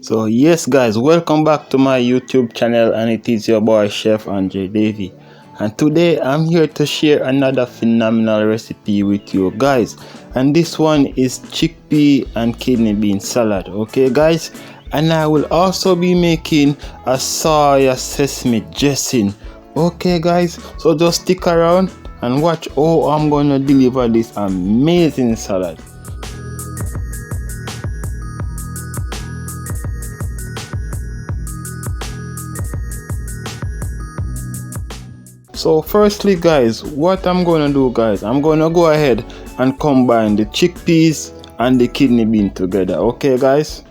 So yes guys, welcome back to my YouTube channel, and it is your boy Chef André Davy, and today I'm here to share another phenomenal recipe with you guys, and this one is chickpea and kidney bean salad. Okay guys, and I will also be making a soya sesame dressing. Okay guys, so just stick around and watch how I'm gonna deliver this amazing salad. So firstly guys, what I'm gonna do guys, I'm gonna go ahead and combine the chickpeas and the kidney bean together. Okay guys,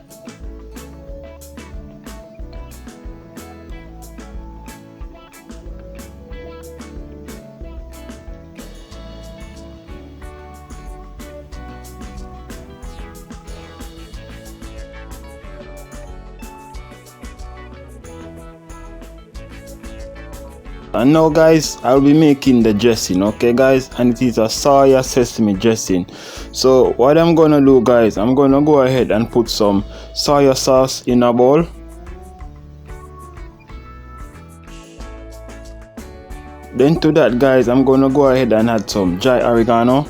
and now guys, I'll be making the dressing. Okay guys, and it is a soya sesame dressing. So what I'm gonna do guys, I'm gonna go ahead and put some soya sauce in a bowl. Then to that guys, I'm gonna go ahead and add some dry oregano,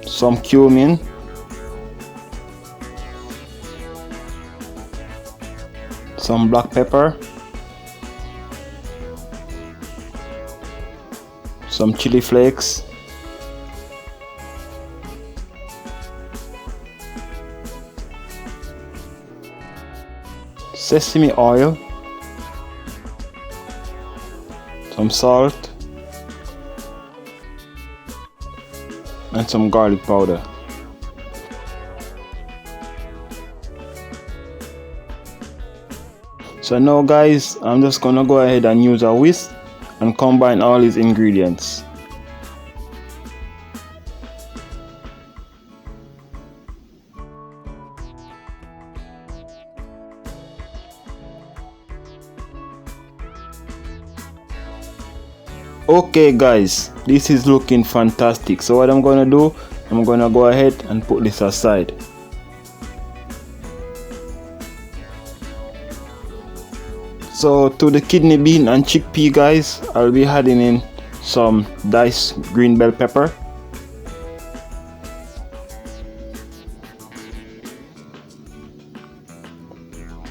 some cumin, some black pepper, some chili flakes, sesame oil, some salt, and some garlic powder. So now guys, I'm just gonna go ahead and use a whisk and combine all these ingredients. Okay guys, this is looking fantastic. So what I'm gonna do, I'm gonna go ahead and put this aside. So to the kidney bean and chickpea guys, I'll be adding in some diced green bell pepper,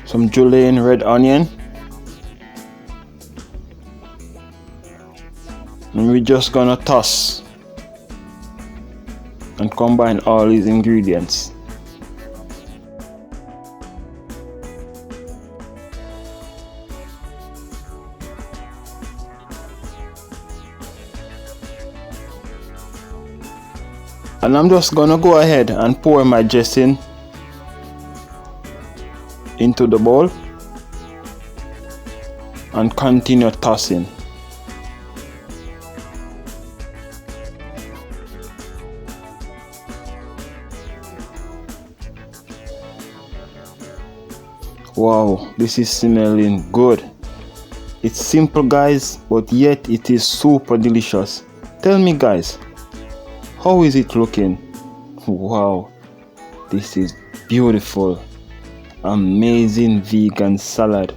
some julienne red onion, and we're just gonna toss and combine all these ingredients. And I'm just gonna go ahead and pour my dressing into the bowl and continue tossing. Wow, this is smelling good. It's simple guys, but yet it is super delicious. Tell me guys, how is it looking? Wow, this is beautiful, amazing vegan salad.